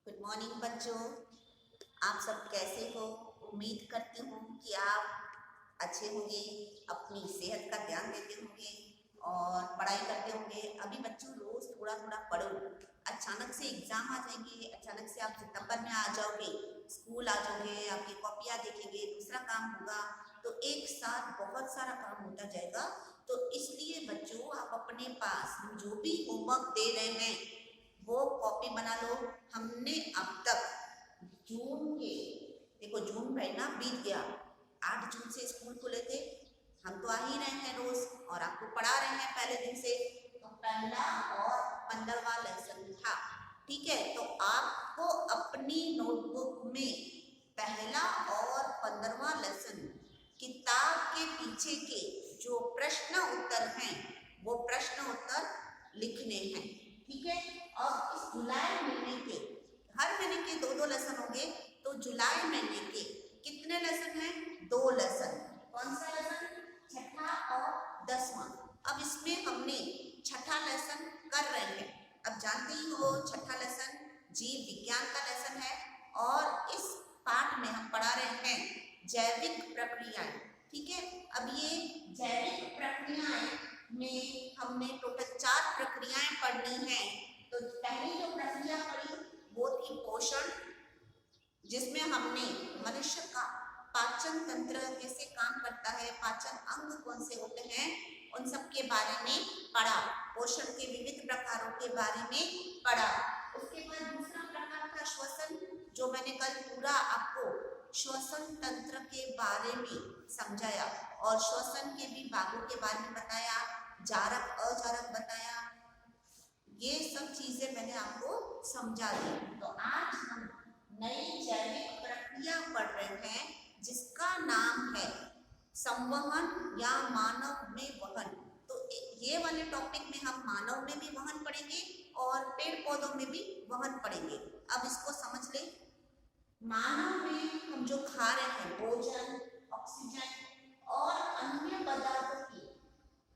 Good morning बच्चों। आप सब कैसे हो? उम्मीद करती हूँ कि आप अच्छे होंगे, अपनी सेहत का ध्यान देते होंगे और पढ़ाई करते होंगे। अभी बच्चों रोज थोड़ा थोड़ा पढ़ो। अचानक से एग्जाम आ जाएंगे, अचानक से आप सितंबर में आ जाओगे, स्कूल आ जाओगे, आपकी कॉपियाँ देखेंगे, दूसरा काम होगा, तो एक साथ बहुत सारा काम होता जाएगा। तो इसलिए बच्चों आप अपने पास हम जो भी होमवर्क दे रहे हैं वो कॉपी बना लो। हमने अब तक जून के, देखो जून महीना बीत गया, 8 जून से स्कूल खुले थे, हम तो आ ही रहे हैं रोज और आपको पढ़ा रहे हैं पहले दिन से। तो पहला और 15वां लेसन था, ठीक है। तो आपको अपनी नोटबुक में पहला और 15वां लेसन किताब के पीछे के जो प्रश्न उत्तर हैं वो प्रश्न उत्तर लिखने हैं, ठीक है। अब इस जुलाई महीने के, हर महीने के दो दो लेसन होंगे, तो जुलाई महीने के कितने लेसन हैं? 2 लेसन। कौन सा लेसन? छठा और 10वां। अब इसमें हमने छठा लेसन कर रहे हैं। अब जानते ही हो छठा लेसन जीव विज्ञान का लेसन है और इस पाठ में हम पढ़ा रहे हैं जैविक प्रक्रियाएं, ठीक है। अब ये जैविक प्रक्रियाएं में हमने टोटल 4 प्रक्रियाएं पढ़नी है। तो पहली जो प्रक्रिया पढ़ी वो थी पोषण, जिसमें हमने मनुष्य का पाचन तंत्र कैसे काम करता है, पाचन अंग कौन से होते हैं, उन सब के बारे में पढ़ा। पोषण के विविध प्रकारों के बारे में पढ़ा। उसके बाद दूसरा प्रकार था श्वसन, जो मैंने कल पूरा आपको श्वसन तंत्र के बारे में समझाया और श्वसन के भी भागों के बारे में बताया, जारक अजारक बताया, ये सब चीजें मैंने आपको समझा दी। तो आज हम नई जैविक प्रक्रिया पढ़ रहे हैं जिसका नाम है संवहन या मानव में वहन। तो ये वाले टॉपिक में हम मानव में भी वहन पढ़ेंगे और पेड़ पौधों में भी वहन पढ़ेंगे। अब इसको समझ ले। मानव में हम जो खा रहे हैं भोजन, ऑक्सीजन और अन्य पदार्थों की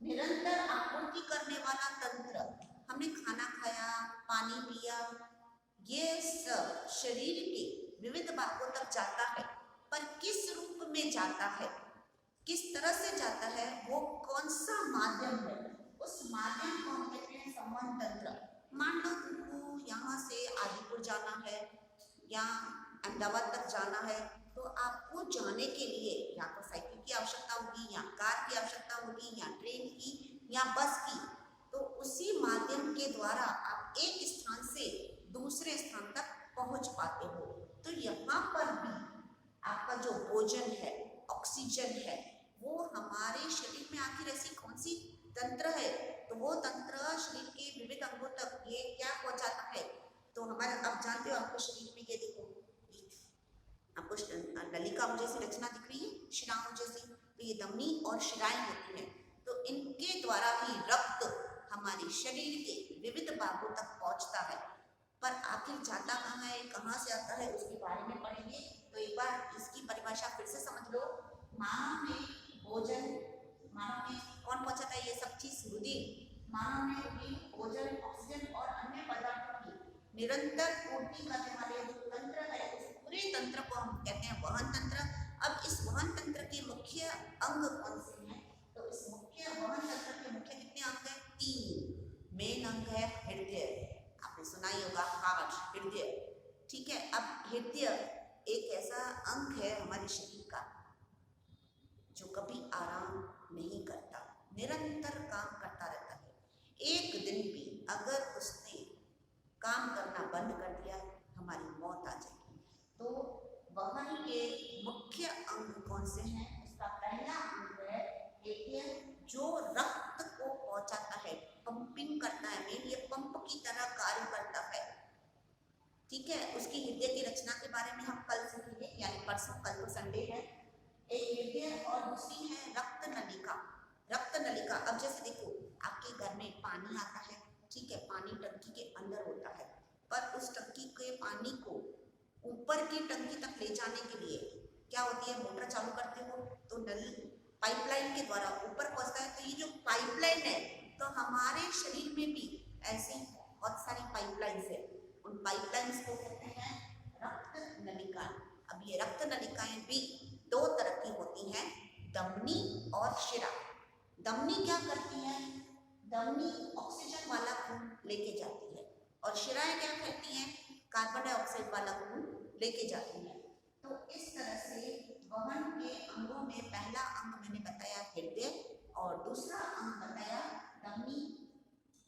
निरंतर आपूर्ति करने वाला तंत्र, हमने खाना खाया, पानी पिया, ये सब शरीर के विविध भागों तक जाता है, पर किस रूप में जाता है, किस तरह से जाता है, वो कौन सा माध्यम है, उस माध्यम को हम कहते हैं संवहन तंत्र। मान लो तुमको यहाँ से आदिपुर जाना है या अहमदाबाद तक जाना है, तो आपको जाने के लिए या तो साइकिल की आवश्यकता होगी या कार की आवश्यकता होगी या ट्रेन की या बस की। तो उसी माध्यम के द्वारा आप एक स्थान से दूसरे स्थान तक पहुंच पाते हो। तो यहाँ पर भी आपका जो भोजन है, ऑक्सीजन है, वो हमारे शरीर में आखिर ऐसी कौन सी तंत्र है, तो वो तंत्र शरीर के विविध अंगों तक ये क्या पहुंचाता है। तो हमारे, आप जानते हो आपको शरीर में ये देखो, आपको नलिका जैसी रचना दिख रही है, शिराओं जैसी, तो ये धमनी और शिराएं होती हैं। तो इनके द्वारा ही रक्त हमारे शरीर के विविध भागों तक पहुंचता है, पर आखिर जाता कहाँ है, कहाँ से आता है, उसके बारे में पढ़ेंगे। तो एक बार इसकी परिभाषा फिर से समझ लो। मानव में भोजन, मानव में कौन पहुंचाता है ये सब चीज? रुधिर। मानव में रुधिर, भोजन, ऑक्सीजन और अन्य पदार्थों की निरंतर पूर्ति करने वाले जो तंत्र है, उस पूरे तंत्र को हम कहते हैं वहन तंत्र। अब इस वहन तंत्र के मुख्य अंग कौन से हैं? तो इस मुख्य वहन तंत्र के मुख्य कितने अंग हैं? 3 मेन अंग है। हृदय, आपने सुना ही होगा, हार्ट, हृदय, ठीक है। अब हृदय एक ऐसा अंग है हमारे शरीर का जो कभी आराम नहीं करता, निरंतर काम करता रहता है। एक दिन भी अगर उसने काम करना बंद कर दिया, हमारी मौत आ जाएगी। तो वहन के मुख्य अंग कौन से हैं? उसका पहला अंग है हृदय, जो रक्त को पहुंचाता है, पंपिंग करता है, मेन ये पंप की तरह कार्य करता है, ठीक है। उसकी हृदय की रचना के बारे में हम कल सीखेंगे, यानी परसों, कल तो संडे है। एक हृदय और दूसरी है रक्त नलिका। रक्त नलिका, अब जैसे देखो आपके घर में पानी आता है, ठीक है, पानी टंकी के अंदर होता है, पर उस टंकी के पानी को ऊपर की टंकी तक ले जाने के लिए क्या होती है, मोटर चालू करते हो तो नल पाइपलाइन के द्वारा ऊपर पहुंचता है। तो ये जो पाइपलाइन है, तो हमारे शरीर में भी ऐसी बहुत सारी पाइपलाइंस है, उन पाइपलाइंस को कहते हैं ये रक्त नलिकाएं भी दो तरह की होती हैं, धमनी और शिरा। धमनी क्या करती है? धमनी ऑक्सीजन वाला खून लेके जाती है और शिराएं क्या करती हैं? कार्बन डाइऑक्साइड वाला खून लेके जाती है। तो इस तरह से वहन के अंगों में पहला अंग मैंने बताया हृदय और दूसरा अंग बताया धमनी,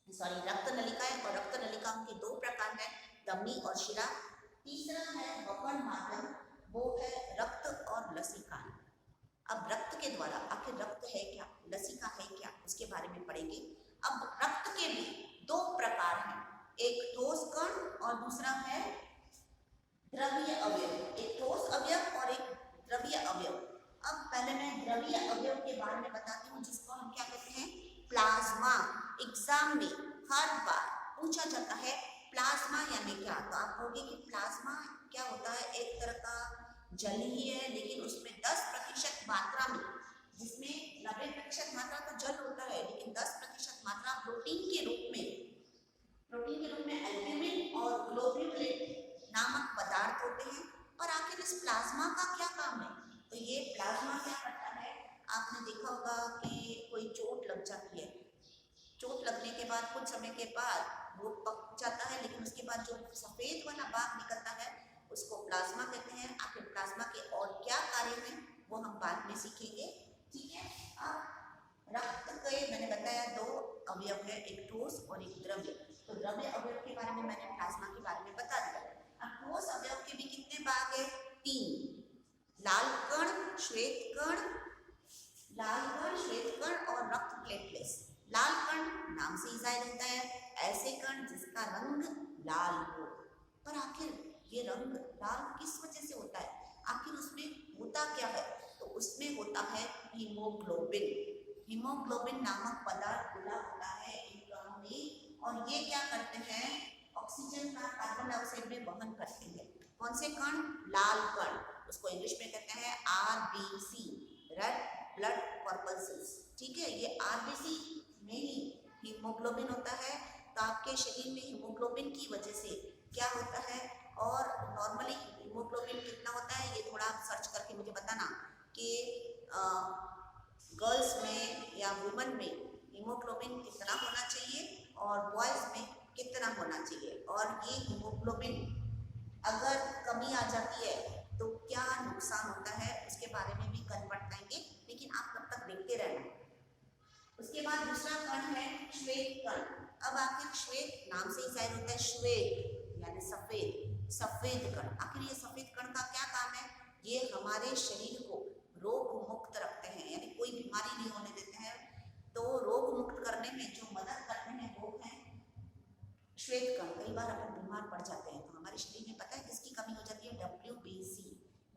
रक्त नलिकाएं। और रक्त नलिकाओं के दो प्रकार हैं, धमनी और शिरा। तीसरा है वहन माध्यम, वो है रक्त और लसीका। अब रक्त के द्वारा आखिर रक्त है क्या, लसीका है क्या, उसके बारे में पढ़ेंगे। अब रक्त के भी दो प्रकार हैं, एक ठोस कण और दूसरा है द्रवीय अवयव। एक ठोस अवयव और एक द्रवीय अवयव। अब पहले मैं द्रवीय अवयव के बारे में बताती हूँ, जिसको हम क्या कहते हैं? प्लाज्मा। एग्जाम में हर बार पूछा जाता है प्लाज्मा यानी क्या। तो आप कहोगे कि प्लाज्मा क्या होता है? एक तरह का जल ही है, लेकिन उसमें 10% मात्रा में, जिसमें 90% मात्रा तो जल होता है, लेकिन 10% मात्रा प्रोटीन के रूप में एल्ब्यूमिन और ग्लोब्यूलिन नामक पदार्थ होते हैं। और आखिर इस प्लाज्मा का क्या काम है? तो ये प्लाज्मा क्या करता है? आपने देखा होगा कि कोई चोट लग जाती है, चोट लगने के बाद कुछ समय के बाद वो पक जाता है, लेकिन उसके बाद जो सफेद वाला भाग निकलता है उसको प्लाज्मा कहते हैं। आखिर प्लाज्मा के और क्या कार्य हैं वो हम बाद में सीखेंगे, ठीक है। अब रक्त के मैंने बताया दो अवयव है, एक ठोस और एक द्रव्य। तो द्रव्य अवयव के बारे में मैंने प्लाज्मा के बारे में बता दिया। अब ठोस अवयव के भी कितने भाग है? 3, लाल कण, श्वेत कण, और रक्त प्लेटलेट्स। लाल कण नाम से ही जाहिर होता है, ऐसे कण जिसका रंग लाल हो। पर आखिर ये रंग लाल किस वजह से होता है? आखिर उसमें होता क्या है? तो उसमें होता है हीमोग्लोबिन। हीमोग्लोबिन नामक पदार्थ घुला होता है इन कणों में, और ये क्या करते हैं? ऑक्सीजन का कार्बन डाइऑक्साइड में वहन करते हैं। कौन से कण? लाल कण। उसको इंग्लिश में कहते हैं RBC, रेड ब्लड कॉर्पस्कल्स, ठीक है। ये RBC में ही हीमोग्लोबिन होता है। तो आपके शरीर में हीमोग्लोबिन की वजह से क्या होता है? और नॉर्मली हीमोग्लोबिन कितना होता है ये थोड़ा आप सर्च करके मुझे बताना कि गर्ल्स में या वुमेन में हीमोग्लोबिन कितना होना चाहिए और बॉयज़ में कितना होना चाहिए। और ये हीमोग्लोबिन अगर कमी आ जाती है तो क्या नुकसान होता है, उसके बारे में भी कल बताएंगे, लेकिन आप तब तक देखते रहना। उसके बाद दूसरा कण है श्वेत कण। अब आखिर श्वेत नाम से ही जाहिर होता है, श्वेत यानी सफेद कण। आखिर ये सफेद कण का क्या काम है? ये हमारे शरीर को रोग मुक्त रखते हैं, यानी कोई बीमारी नहीं होने देते हैं। तो रोग मुक्त करने में जो मदद करते हैं वो है श्वेत कण। कई बार अपन बीमार पड़ जाते हैं तो हमारे शरीर में पता है किसकी कमी हो जाती है?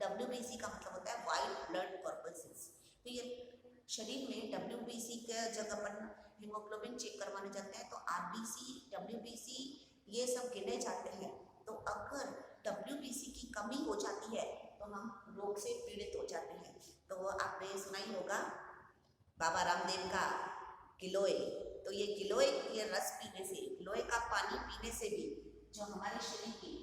WBC का मतलब होता है व्हाइट ब्लड कॉर्पस्कल्स। तो ये शरीर में WBC के जब अपन हीमोग्लोबिन चेक करवाने जाते हैं तो RBC, WBC ये सब गिने जाते हैं। तो अगर WBC की कमी हो जाती है तो हम रोग से पीड़ित हो जाते हैं। तो आपने सुना ही होगा बाबा रामदेव का गिलोय। तो ये गिलोय के रस पीने से, गिलोय का पानी पीने से भी जो हमारे शरीर की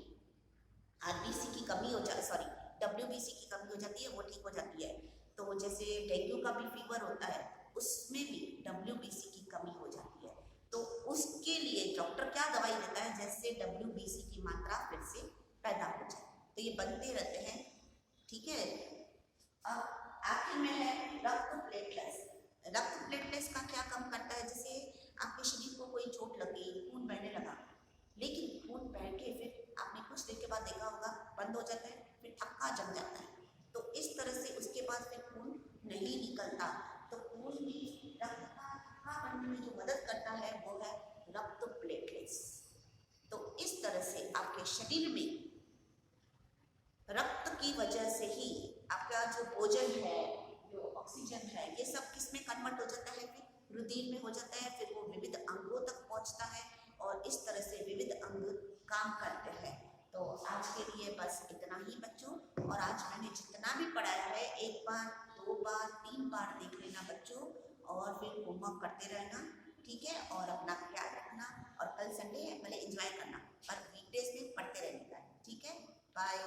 RBC की कमी हो जाती, WBC की कमी हो जाती है, वो ठीक हो जाती है। तो जैसे डेंगू का भी फीवर होता है, उसमें भी WBC की कमी हो जाती है। तो उसके लिए डॉक्टर क्या दवाई देता है? जैसे WBC की मात्रा फिर से पैदा हो जाए। तो ये बनते रहते हैं, ठीक है। अब आखिर में है रक्त प्लेटलेट्स। रक्त प्लेटलेट्स का क्या काम करता है? जैसे आपके शरीर को कोई चोट लगी, खून बहने लगा, लेकिन खून बह के फिर आपने कुछ देर के बाद देखा होगा बंद हो जाता है, फिर थक्का जम जाता है। तो इस तरह से उसके बाद फिर खून नहीं निकलता। तो खून भी रक्त का थक्का बनने में जो मदद करता है वो है रक्त प्लेटलेट्स। तो इस तरह से आपके शरीर में रक्त की वजह से ही आपका जो भोजन है, जो ऑक्सीजन है, ये सब किस में कन्वर्ट हो जाता है? फिर रुधिर में हो जाता है, फिर वो विविध अंगों तक पहुंचता है और इस तरह से विविध अंग काम करते हैं। तो आज के लिए बस इतना ही बच्चों। और आज मैंने जितना भी पढ़ाया है 1 बार, 2 बार, 3 बार देख लेना बच्चों, और फिर होमवर्क करते रहना, ठीक है। और अपना ख्याल रखना, और कल संडे है भले एंजॉय करना, पर वीकडेज में पढ़ते रहने का, ठीक है। बाय।